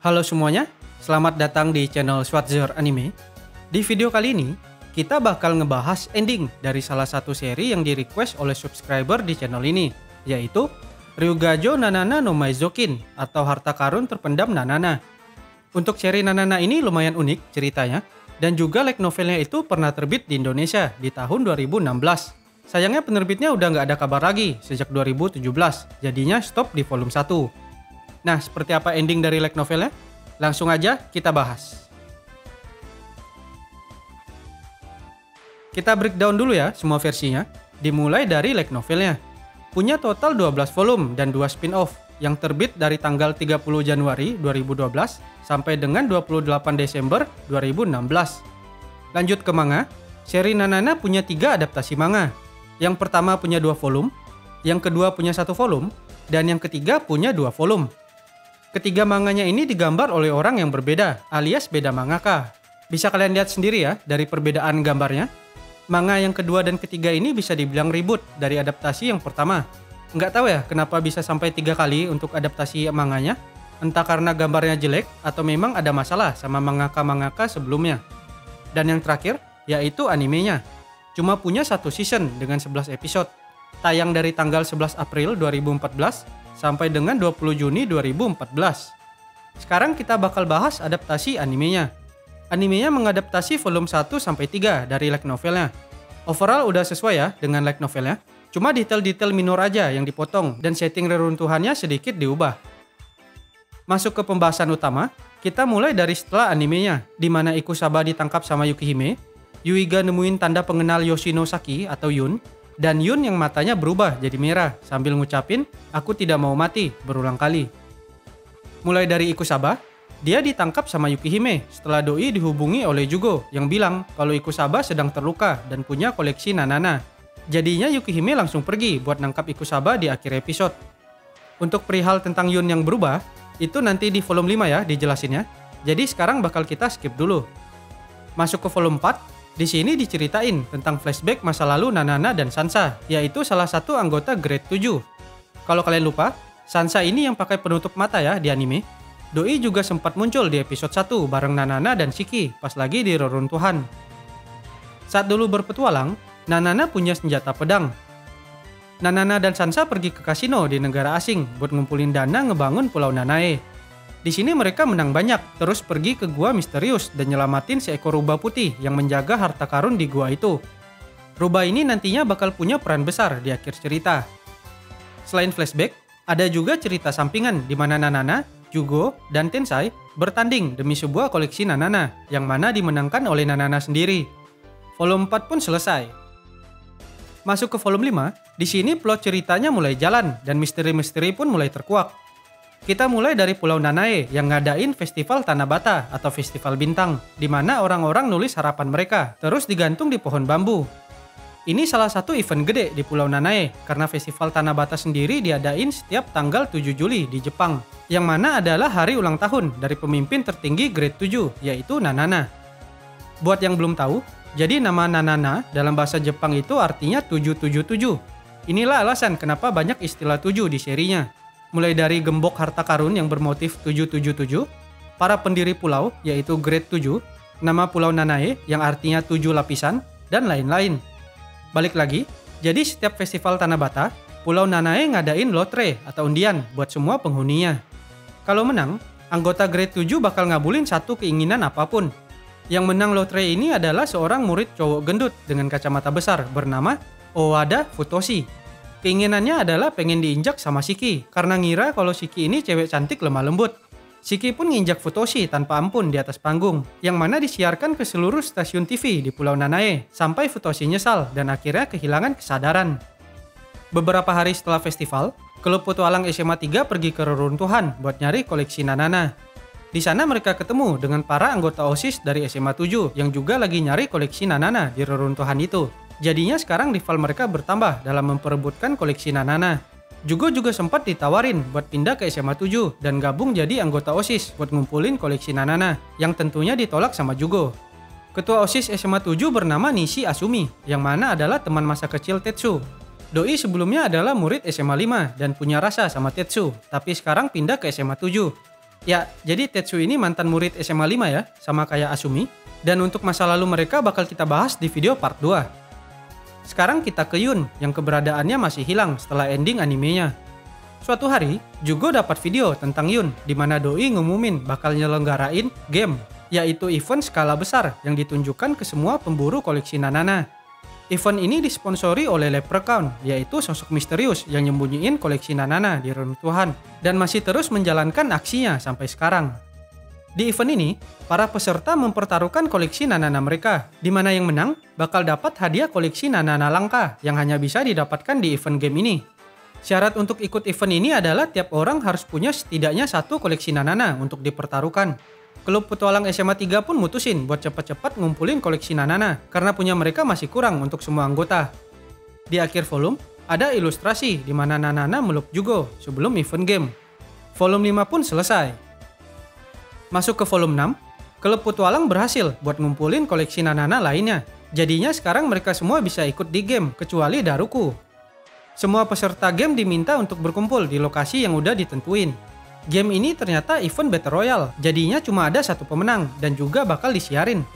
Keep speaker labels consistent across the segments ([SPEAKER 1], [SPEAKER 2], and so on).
[SPEAKER 1] Halo semuanya, selamat datang di channel Schwarzer Anime. Di video kali ini, kita bakal ngebahas ending dari salah satu seri yang di-request oleh subscriber di channel ini, yaitu Ryugajo Nanana no Maizokin atau Harta Karun Terpendam Nanana. Untuk seri Nanana ini lumayan unik ceritanya, dan juga light novelnya itu pernah terbit di Indonesia di tahun 2016. Sayangnya penerbitnya udah nggak ada kabar lagi sejak 2017, jadinya stop di volume 1. Nah, seperti apa ending dari light novelnya? Langsung aja kita bahas. Kita breakdown dulu ya semua versinya, dimulai dari light novelnya. Punya total 12 volume dan 2 spin-off yang terbit dari tanggal 30 Januari 2012 sampai dengan 28 Desember 2016. Lanjut ke manga, seri Nanana punya 3 adaptasi manga. Yang pertama punya 2 volume, yang kedua punya 1 volume, dan yang ketiga punya 2 volume. Ketiga manganya ini digambar oleh orang yang berbeda, alias beda mangaka. Bisa kalian lihat sendiri ya dari perbedaan gambarnya. Manga yang kedua dan ketiga ini bisa dibilang reboot dari adaptasi yang pertama. Nggak tahu ya kenapa bisa sampai 3 kali untuk adaptasi manganya. Entah karena gambarnya jelek atau memang ada masalah sama mangaka-mangaka sebelumnya. Dan yang terakhir, yaitu animenya. Cuma punya 1 season dengan 11 episode. Tayang dari tanggal 11 April 2014 sampai dengan 20 Juni 2014. Sekarang kita bakal bahas adaptasi animenya. Animenya mengadaptasi volume 1 sampai 3 dari light novelnya. Overall udah sesuai ya dengan light novelnya. Cuma detail-detail minor aja yang dipotong dan setting reruntuhannya sedikit diubah. Masuk ke pembahasan utama, kita mulai dari setelah animenya, di mana Ikusaba ditangkap sama Yukihime, Yuiga nemuin tanda pengenal Yoshinosaki atau Yun, dan Yun yang matanya berubah jadi merah sambil ngucapin, "Aku tidak mau mati," berulang kali. Mulai dari Ikusaba, dia ditangkap sama Yukihime setelah Doi dihubungi oleh Jugo yang bilang kalau Ikusaba sedang terluka dan punya koleksi Nanana. Jadinya Yukihime langsung pergi buat nangkap Ikusaba di akhir episode. Untuk perihal tentang Yun yang berubah, itu nanti di volume 5 ya dijelasinnya. Jadi sekarang bakal kita skip dulu. Masuk ke volume 4. Di sini diceritain tentang flashback masa lalu Nanana dan Sansa, yaitu salah satu anggota Grade 7. Kalau kalian lupa, Sansa ini yang pakai penutup mata ya di anime. Doi juga sempat muncul di episode 1 bareng Nanana dan Shiki pas lagi di reruntuhan. Saat dulu berpetualang, Nanana punya senjata pedang. Nanana dan Sansa pergi ke kasino di negara asing buat ngumpulin dana ngebangun Pulau Nanae. Di sini mereka menang banyak, terus pergi ke gua misterius dan nyelamatin seekor rubah putih yang menjaga harta karun di gua itu. Rubah ini nantinya bakal punya peran besar di akhir cerita. Selain flashback, ada juga cerita sampingan di mana Nanana, Jugo, dan Tensai bertanding demi sebuah koleksi Nanana yang mana dimenangkan oleh Nanana sendiri. Volume 4 pun selesai. Masuk ke volume 5, di sini plot ceritanya mulai jalan dan misteri-misteri pun mulai terkuak. Kita mulai dari Pulau Nanae yang ngadain festival Tanabata atau festival bintang, di mana orang-orang nulis harapan mereka, terus digantung di pohon bambu. Ini salah satu event gede di Pulau Nanae, karena festival Tanabata sendiri diadain setiap tanggal 7 Juli di Jepang, yang mana adalah hari ulang tahun dari pemimpin tertinggi Grade 7, yaitu Nanana. Buat yang belum tahu, jadi nama Nanana dalam bahasa Jepang itu artinya 777. Inilah alasan kenapa banyak istilah 7 di serinya. Mulai dari gembok harta karun yang bermotif 777, para pendiri pulau yaitu Grade 7, nama Pulau Nanae yang artinya 7 lapisan, dan lain-lain. Balik lagi, jadi setiap festival Tanabata, Pulau Nanae ngadain lotre atau undian buat semua penghuninya. Kalau menang, anggota Grade 7 bakal ngabulin satu keinginan apapun. Yang menang lotre ini adalah seorang murid cowok gendut dengan kacamata besar bernama Owada Futoshi. Keinginannya adalah pengen diinjak sama Shiki, karena ngira kalau Shiki ini cewek cantik lemah lembut. Shiki pun nginjak Futoshi tanpa ampun di atas panggung, yang mana disiarkan ke seluruh stasiun TV di Pulau Nanae, sampai Futoshi nyesal dan akhirnya kehilangan kesadaran. Beberapa hari setelah festival, klub petualang SMA 3 pergi ke reruntuhan buat nyari koleksi Nanana. Di sana mereka ketemu dengan para anggota OSIS dari SMA 7 yang juga lagi nyari koleksi Nanana di reruntuhan itu. Jadinya sekarang rival mereka bertambah dalam memperebutkan koleksi Nanana. Jugo juga sempat ditawarin buat pindah ke SMA 7 dan gabung jadi anggota OSIS buat ngumpulin koleksi Nanana, yang tentunya ditolak sama Jugo. Ketua OSIS SMA 7 bernama Nishi Asumi, yang mana adalah teman masa kecil Tetsu. Doi sebelumnya adalah murid SMA 5 dan punya rasa sama Tetsu, tapi sekarang pindah ke SMA 7. Ya, jadi Tetsu ini mantan murid SMA 5 ya, sama kayak Asumi. Dan untuk masa lalu mereka bakal kita bahas di video part 2. Sekarang kita ke Yun, yang keberadaannya masih hilang setelah ending animenya. Suatu hari, Jugo dapat video tentang Yun, di mana Doi ngumumin bakal nyelenggarain game, yaitu event skala besar yang ditunjukkan ke semua pemburu koleksi Nanana. Event ini disponsori oleh Leprechaun, yaitu sosok misterius yang nyembunyiin koleksi Nanana di reruntuhan, dan masih terus menjalankan aksinya sampai sekarang. Di event ini, para peserta mempertaruhkan koleksi Nanana mereka, di mana yang menang bakal dapat hadiah koleksi Nanana langka yang hanya bisa didapatkan di event game ini. Syarat untuk ikut event ini adalah tiap orang harus punya setidaknya satu koleksi Nanana untuk dipertaruhkan. Klub petualang SMA 3 pun mutusin buat cepat-cepat ngumpulin koleksi Nanana karena punya mereka masih kurang untuk semua anggota. Di akhir volume, ada ilustrasi di mana Nanana meluk Jugo sebelum event game. Volume 5 pun selesai. Masuk ke volume 6, klub petualang berhasil buat ngumpulin koleksi Nanana lainnya. Jadinya sekarang mereka semua bisa ikut di game kecuali Daruku. Semua peserta game diminta untuk berkumpul di lokasi yang udah ditentuin. Game ini ternyata event Battle Royale, jadinya cuma ada satu pemenang dan juga bakal disiarin.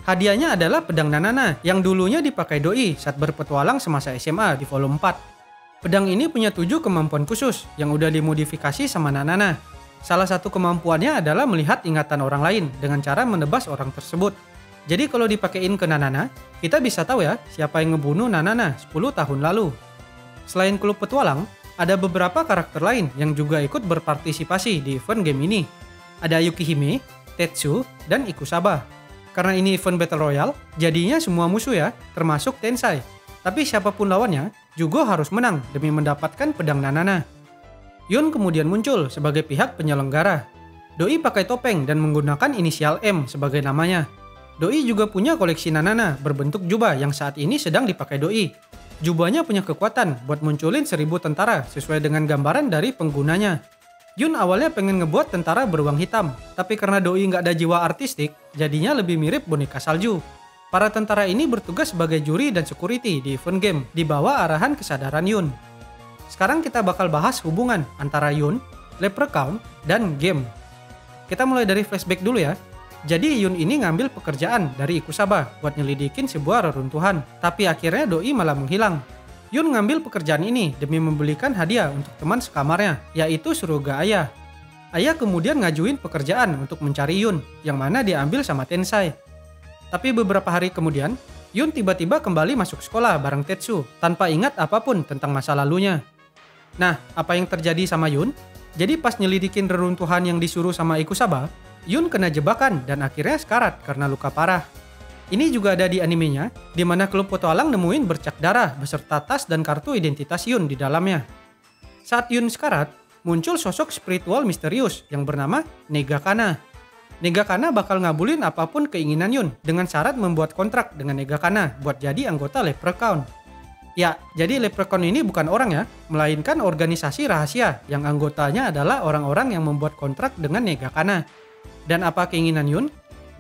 [SPEAKER 1] Hadiahnya adalah pedang Nanana yang dulunya dipakai Doi saat berpetualang semasa SMA di volume 4. Pedang ini punya 7 kemampuan khusus yang udah dimodifikasi sama Nanana. Salah satu kemampuannya adalah melihat ingatan orang lain dengan cara menebas orang tersebut. Jadi kalau dipakein ke Nanana, kita bisa tahu ya siapa yang ngebunuh Nanana 10 tahun lalu. Selain klub petualang, ada beberapa karakter lain yang juga ikut berpartisipasi di event game ini. Ada Yukihime, Tetsu, dan Ikusaba. Karena ini event Battle Royale, jadinya semua musuh ya, termasuk Tensai. Tapi siapapun lawannya, Jugo harus menang demi mendapatkan pedang Nanana. Yun kemudian muncul sebagai pihak penyelenggara. Doi pakai topeng dan menggunakan inisial M sebagai namanya. Doi juga punya koleksi Nanana berbentuk jubah yang saat ini sedang dipakai Doi. Jubahnya punya kekuatan buat munculin 1000 tentara sesuai dengan gambaran dari penggunanya. Yun awalnya pengen ngebuat tentara beruang hitam, tapi karena Doi nggak ada jiwa artistik, jadinya lebih mirip boneka salju. Para tentara ini bertugas sebagai juri dan security di event game, di bawah arahan kesadaran Yun. Sekarang kita bakal bahas hubungan antara Yun, Leprechaun, dan game. Kita mulai dari flashback dulu ya. Jadi Yun ini ngambil pekerjaan dari Ikusaba buat nyelidikin sebuah reruntuhan, tapi akhirnya Doi malah menghilang. Yun ngambil pekerjaan ini demi membelikan hadiah untuk teman sekamarnya, yaitu Suruga Aya. Aya kemudian ngajuin pekerjaan untuk mencari Yun, yang mana diambil sama Tensai. Tapi beberapa hari kemudian, Yun tiba-tiba kembali masuk sekolah bareng Tetsu, tanpa ingat apapun tentang masa lalunya. Nah, apa yang terjadi sama Yun? Jadi pas nyelidikin reruntuhan yang disuruh sama Ikusaba, Yun kena jebakan dan akhirnya sekarat karena luka parah. Ini juga ada di animenya, di mana klub petualang nemuin bercak darah beserta tas dan kartu identitas Yun di dalamnya. Saat Yun sekarat, muncul sosok spiritual misterius yang bernama Negakana. Negakana bakal ngabulin apapun keinginan Yun dengan syarat membuat kontrak dengan Negakana buat jadi anggota Leprechaun. Ya, jadi Leprechaun ini bukan orang ya, melainkan organisasi rahasia yang anggotanya adalah orang-orang yang membuat kontrak dengan Negakana. Dan apa keinginan Yun?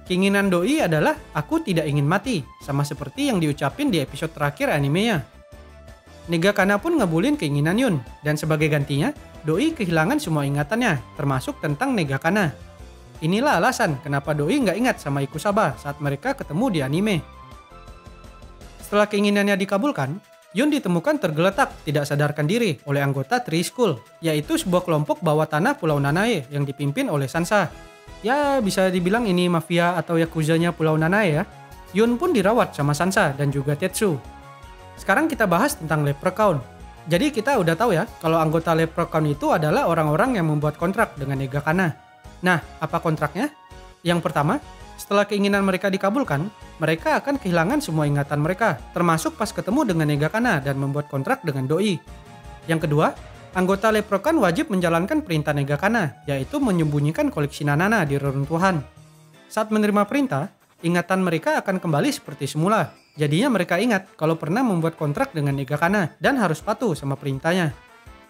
[SPEAKER 1] Keinginan Doi adalah aku tidak ingin mati, sama seperti yang diucapin di episode terakhir animenya. Negakana pun ngabulin keinginan Yun, dan sebagai gantinya, Doi kehilangan semua ingatannya, termasuk tentang Negakana. Inilah alasan kenapa Doi nggak ingat sama Ikusaba saat mereka ketemu di anime. Setelah keinginannya dikabulkan, Yun ditemukan tergeletak tidak sadarkan diri oleh anggota Tree School, yaitu sebuah kelompok bawah tanah Pulau Nanae yang dipimpin oleh Sansa. Ya, bisa dibilang ini mafia atau yakuzanya Pulau Nanae ya. Yun pun dirawat sama Sansa dan juga Tetsu. Sekarang kita bahas tentang Leprechaun. Jadi kita udah tahu ya, kalau anggota Leprechaun itu adalah orang-orang yang membuat kontrak dengan Negakana. Nah, apa kontraknya? Yang pertama, setelah keinginan mereka dikabulkan, mereka akan kehilangan semua ingatan mereka, termasuk pas ketemu dengan Negakana dan membuat kontrak dengan Doi. Yang kedua, anggota Leprechaun wajib menjalankan perintah Negakana, yaitu menyembunyikan koleksi Nanana di reruntuhan. Saat menerima perintah, ingatan mereka akan kembali seperti semula. Jadinya mereka ingat kalau pernah membuat kontrak dengan Negakana dan harus patuh sama perintahnya.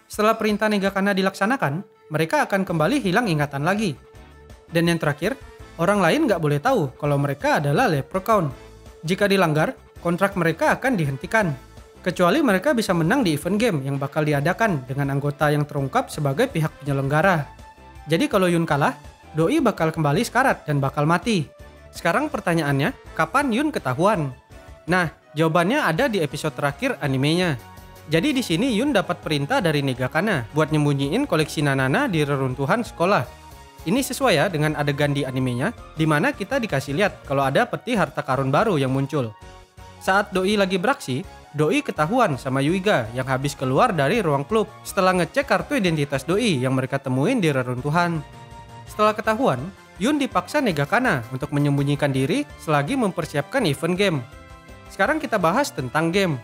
[SPEAKER 1] Setelah perintah Negakana dilaksanakan, mereka akan kembali hilang ingatan lagi. Dan yang terakhir, orang lain nggak boleh tahu kalau mereka adalah Leprechaun. Jika dilanggar, kontrak mereka akan dihentikan. Kecuali mereka bisa menang di event game yang bakal diadakan dengan anggota yang terungkap sebagai pihak penyelenggara. Jadi kalau Yun kalah, Doi bakal kembali sekarat dan bakal mati. Sekarang pertanyaannya, kapan Yun ketahuan? Nah, jawabannya ada di episode terakhir animenya. Jadi di sini Yun dapat perintah dari Negakana buat nyembunyiin koleksi Nanana di reruntuhan sekolah. Ini sesuai ya dengan adegan di animenya, di mana kita dikasih lihat kalau ada peti harta karun baru yang muncul. Saat Doi lagi beraksi, Doi ketahuan sama Yuiga yang habis keluar dari ruang klub setelah ngecek kartu identitas Doi yang mereka temuin di reruntuhan. Setelah ketahuan, Yun dipaksa Negakana untuk menyembunyikan diri selagi mempersiapkan event game. Sekarang kita bahas tentang game.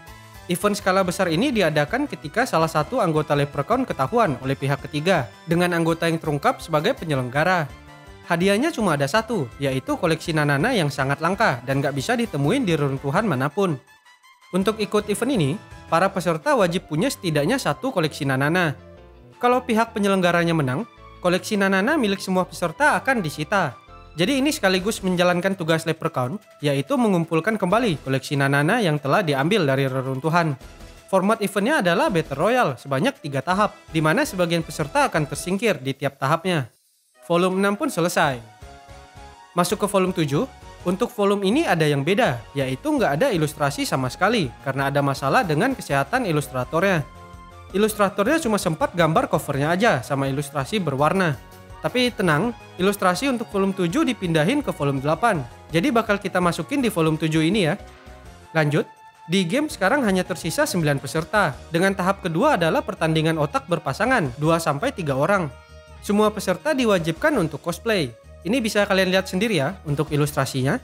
[SPEAKER 1] Event skala besar ini diadakan ketika salah satu anggota Leprechaun ketahuan oleh pihak ketiga dengan anggota yang terungkap sebagai penyelenggara. Hadiahnya cuma ada satu, yaitu koleksi Nanana yang sangat langka dan gak bisa ditemuin di reruntuhan manapun. Untuk ikut event ini, para peserta wajib punya setidaknya satu koleksi Nanana. Kalau pihak penyelenggaranya menang, koleksi Nanana milik semua peserta akan disita. Jadi ini sekaligus menjalankan tugas Leprechaun, yaitu mengumpulkan kembali koleksi Nanana yang telah diambil dari reruntuhan. Format eventnya adalah Battle Royale sebanyak 3 tahap, di mana sebagian peserta akan tersingkir di tiap tahapnya. Volume 6 pun selesai. Masuk ke volume 7, untuk volume ini ada yang beda, yaitu nggak ada ilustrasi sama sekali, karena ada masalah dengan kesehatan ilustratornya. Ilustratornya cuma sempat gambar covernya aja sama ilustrasi berwarna. Tapi tenang, ilustrasi untuk volume 7 dipindahin ke volume 8. Jadi bakal kita masukin di volume 7 ini ya. Lanjut, di game sekarang hanya tersisa 9 peserta. Dengan tahap kedua adalah pertandingan otak berpasangan 2-3 orang. Semua peserta diwajibkan untuk cosplay. Ini bisa kalian lihat sendiri ya untuk ilustrasinya.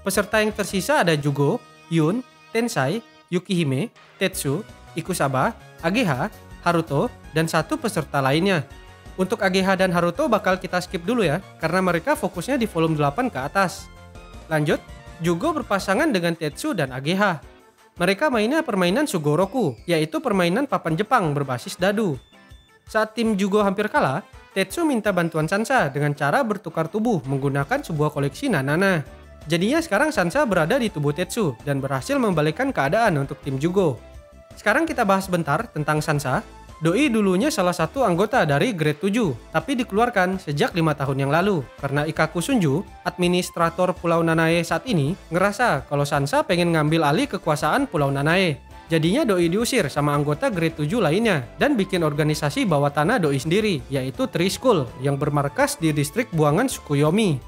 [SPEAKER 1] Peserta yang tersisa ada Jugo, Yun, Tensai, Yukihime, Tetsu, Ikusaba, Ageha, Haruto, dan satu peserta lainnya. Untuk Ageha dan Haruto bakal kita skip dulu ya, karena mereka fokusnya di volume 8 ke atas. Lanjut, Jugo berpasangan dengan Tetsu dan Ageha. Mereka mainnya permainan Sugoroku, yaitu permainan papan Jepang berbasis dadu. Saat tim Jugo hampir kalah, Tetsu minta bantuan Sansa dengan cara bertukar tubuh menggunakan sebuah koleksi Nanana. Jadinya sekarang Sansa berada di tubuh Tetsu dan berhasil membalikkan keadaan untuk tim Jugo. Sekarang kita bahas bentar tentang Sansa. Doi dulunya salah satu anggota dari Grade 7, tapi dikeluarkan sejak 5 tahun yang lalu karena Ikkaku Shunju, administrator Pulau Nanae saat ini, ngerasa kalau Sansa pengen ngambil alih kekuasaan Pulau Nanae. Jadinya Doi diusir sama anggota Grade 7 lainnya dan bikin organisasi bawah tanah Doi sendiri, yaitu Tree School yang bermarkas di distrik buangan Tsukuyomi.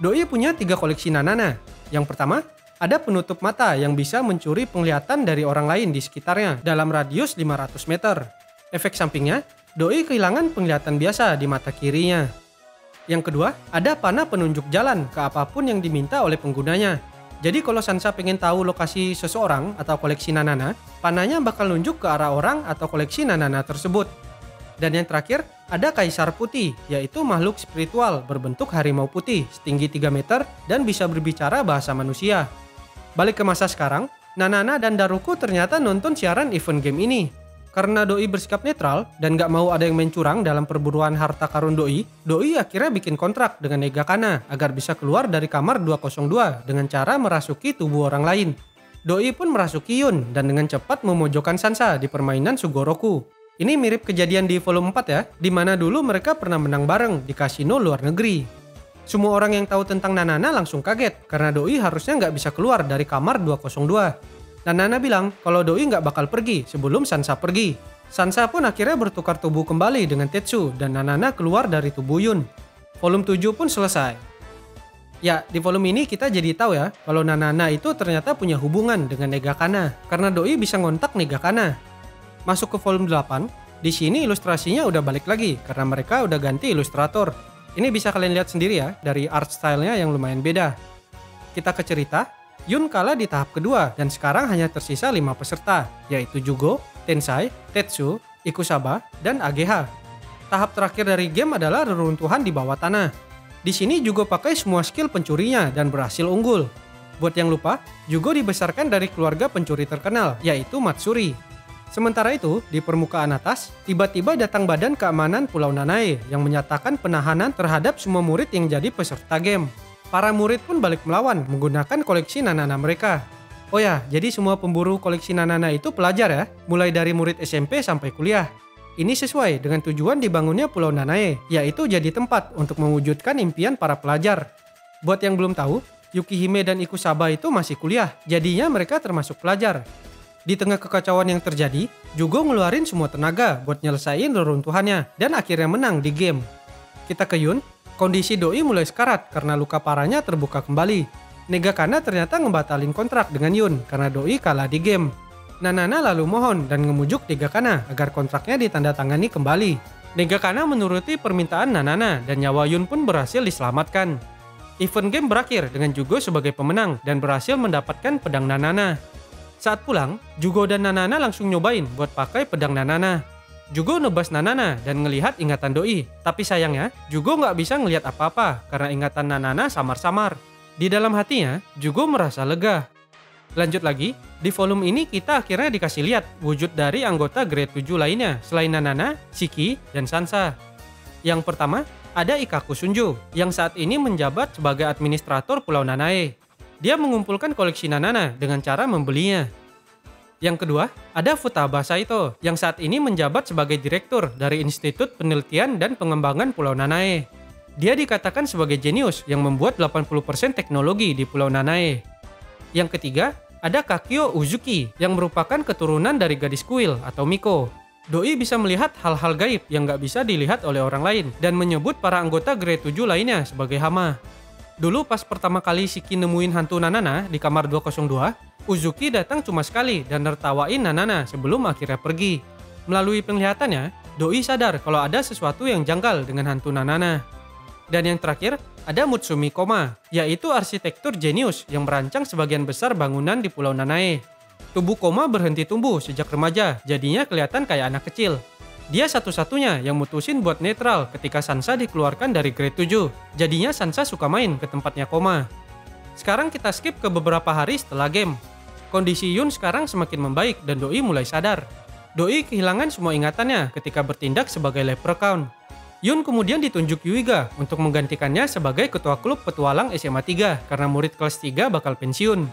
[SPEAKER 1] Doi punya 3 koleksi Nanana. Yang pertama, ada penutup mata yang bisa mencuri penglihatan dari orang lain di sekitarnya dalam radius 500 meter. Efek sampingnya, Doi kehilangan penglihatan biasa di mata kirinya. Yang kedua, ada panah penunjuk jalan ke apapun yang diminta oleh penggunanya. Jadi kalau Sansa pengen tahu lokasi seseorang atau koleksi Nanana, panahnya bakal nunjuk ke arah orang atau koleksi Nanana tersebut. Dan yang terakhir, ada Kaisar Putih, yaitu makhluk spiritual berbentuk harimau putih setinggi 3 meter dan bisa berbicara bahasa manusia. Balik ke masa sekarang, Nanana dan Daruku ternyata nonton siaran event game ini. Karena Doi bersikap netral dan gak mau ada yang main curang dalam perburuan harta karun Doi akhirnya bikin kontrak dengan Negakana agar bisa keluar dari kamar 202 dengan cara merasuki tubuh orang lain. Doi pun merasuki Yun dan dengan cepat memojokkan Sansa di permainan Sugoroku. Ini mirip kejadian di volume 4 ya, di mana dulu mereka pernah menang bareng di kasino luar negeri. Semua orang yang tahu tentang Nanana langsung kaget karena Doi harusnya nggak bisa keluar dari kamar 202. Nanana bilang kalau Doi nggak bakal pergi sebelum Sansa pergi. Sansa pun akhirnya bertukar tubuh kembali dengan Tetsu dan Nanana keluar dari tubuh Yun. Volume 7 pun selesai. Ya, di volume ini kita jadi tahu ya kalau Nanana itu ternyata punya hubungan dengan Negakana karena Doi bisa ngontak Negakana. Masuk ke volume 8, di sini ilustrasinya udah balik lagi karena mereka udah ganti ilustrator. Ini bisa kalian lihat sendiri ya dari art style-nya yang lumayan beda. Kita ke cerita. Yun kalah di tahap kedua dan sekarang hanya tersisa 5 peserta, yaitu Jugo, Tensai, Tetsu, Ikusaba, dan Ageha. Tahap terakhir dari game adalah reruntuhan di bawah tanah. Di sini Jugo pakai semua skill pencurinya dan berhasil unggul. Buat yang lupa, Jugo dibesarkan dari keluarga pencuri terkenal, yaitu Matsuri. Sementara itu, di permukaan atas, tiba-tiba datang Badan Keamanan Pulau Nanae yang menyatakan penahanan terhadap semua murid yang jadi peserta game. Para murid pun balik melawan menggunakan koleksi Nanana mereka. Oh ya, jadi semua pemburu koleksi Nanana itu pelajar ya, mulai dari murid SMP sampai kuliah. Ini sesuai dengan tujuan dibangunnya Pulau Nanae, yaitu jadi tempat untuk mewujudkan impian para pelajar. Buat yang belum tahu, Yukihime dan Ikusaba itu masih kuliah, jadinya mereka termasuk pelajar. Di tengah kekacauan yang terjadi, Jugo ngeluarin semua tenaga buat nyelesain reruntuhannya dan akhirnya menang di game. Kita ke Yun, kondisi Doi mulai sekarat karena luka parahnya terbuka kembali. Negakana ternyata ngebatalin kontrak dengan Yun karena Doi kalah di game. Nanana lalu mohon dan ngemujuk Negakana agar kontraknya ditandatangani kembali. Negakana menuruti permintaan Nanana dan nyawa Yun pun berhasil diselamatkan. Event game berakhir dengan Jugo sebagai pemenang dan berhasil mendapatkan pedang Nanana. Saat pulang, Jugo dan Nanana langsung nyobain buat pakai pedang Nanana. Jugo nebas Nanana dan ngelihat ingatan Doi, tapi sayangnya Jugo nggak bisa ngelihat apa-apa karena ingatan Nanana samar-samar. Di dalam hatinya, Jugo merasa lega. Lanjut lagi, di volume ini kita akhirnya dikasih lihat wujud dari anggota grade 7 lainnya selain Nanana, Shiki, dan Sansa. Yang pertama, ada Ikkaku Shunjo yang saat ini menjabat sebagai administrator Pulau Nanae. Dia mengumpulkan koleksi Nanana dengan cara membelinya. Yang kedua, ada Futaba Saito yang saat ini menjabat sebagai direktur dari Institut Penelitian dan Pengembangan Pulau Nanae. Dia dikatakan sebagai jenius yang membuat 80% teknologi di Pulau Nanae. Yang ketiga, ada Kakyo Uzuki yang merupakan keturunan dari gadis kuil atau Miko. Doi bisa melihat hal-hal gaib yang nggak bisa dilihat oleh orang lain dan menyebut para anggota grade 7 lainnya sebagai hama. Dulu pas pertama kali Shiki nemuin hantu Nanana di kamar 202, Uzuki datang cuma sekali dan nertawain Nanana sebelum akhirnya pergi. Melalui penglihatannya, Doi sadar kalau ada sesuatu yang janggal dengan hantu Nanana. Dan yang terakhir, ada Mutsumi Koma, yaitu arsitektur jenius yang merancang sebagian besar bangunan di Pulau Nanae. Tubuh Koma berhenti tumbuh sejak remaja, jadinya kelihatan kayak anak kecil. Dia satu-satunya yang mutusin buat netral ketika Sansa dikeluarkan dari grade 7, jadinya Sansa suka main ke tempatnya Koma. Sekarang kita skip ke beberapa hari setelah game. Kondisi Yun sekarang semakin membaik dan Doi mulai sadar. Doi kehilangan semua ingatannya ketika bertindak sebagai leprechaun. Yun kemudian ditunjuk Yuiga untuk menggantikannya sebagai ketua klub petualang SMA 3 karena murid kelas 3 bakal pensiun.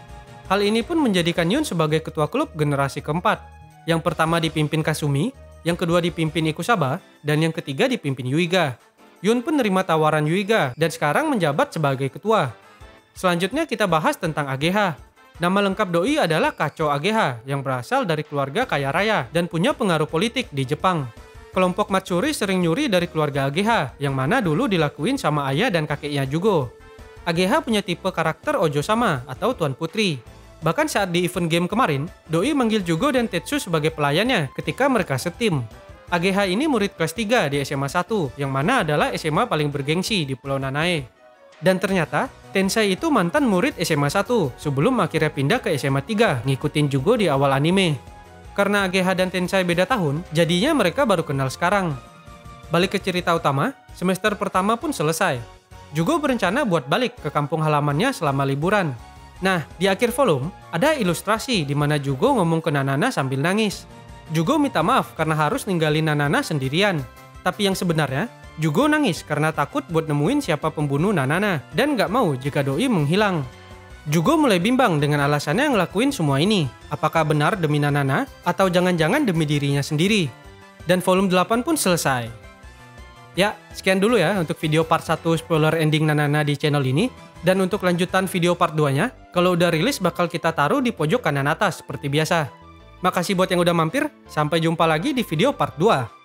[SPEAKER 1] Hal ini pun menjadikan Yun sebagai ketua klub generasi keempat. Yang pertama dipimpin Kasumi, yang kedua dipimpin Ikusaba, dan yang ketiga dipimpin Yuiga. Yun pun nerima tawaran Yuiga dan sekarang menjabat sebagai ketua. Selanjutnya kita bahas tentang AGH. Nama lengkap Doi adalah Kacho AGH yang berasal dari keluarga kaya raya dan punya pengaruh politik di Jepang. Kelompok Matsuri sering nyuri dari keluarga AGH, yang mana dulu dilakuin sama ayah dan kakeknya Jugo. AGH punya tipe karakter Ojo-sama atau Tuan Putri. Bahkan saat di event game kemarin, Doi manggil Jugo dan Tetsu sebagai pelayannya ketika mereka setim. AGH ini murid kelas 3 di SMA 1, yang mana adalah SMA paling bergengsi di Pulau Nanae. Dan ternyata, Tensai itu mantan murid SMA 1 sebelum akhirnya pindah ke SMA 3 ngikutin Jugo di awal anime. Karena AGH dan Tensai beda tahun, jadinya mereka baru kenal sekarang. Balik ke cerita utama, semester pertama pun selesai. Jugo berencana buat balik ke kampung halamannya selama liburan. Nah, di akhir volume, ada ilustrasi di mana Jugo ngomong ke Nanana sambil nangis. Jugo minta maaf karena harus ninggalin Nanana sendirian. Tapi yang sebenarnya, Jugo nangis karena takut buat nemuin siapa pembunuh Nanana dan gak mau jika Doi menghilang. Jugo mulai bimbang dengan alasannya ngelakuin semua ini. Apakah benar demi Nanana atau jangan-jangan demi dirinya sendiri? Dan volume 8 pun selesai. Ya, sekian dulu ya untuk video part 1 spoiler ending Nanana di channel ini. Dan untuk lanjutan video part 2-nya, kalau udah rilis bakal kita taruh di pojok kanan atas seperti biasa. Makasih buat yang udah mampir, sampai jumpa lagi di video part 2.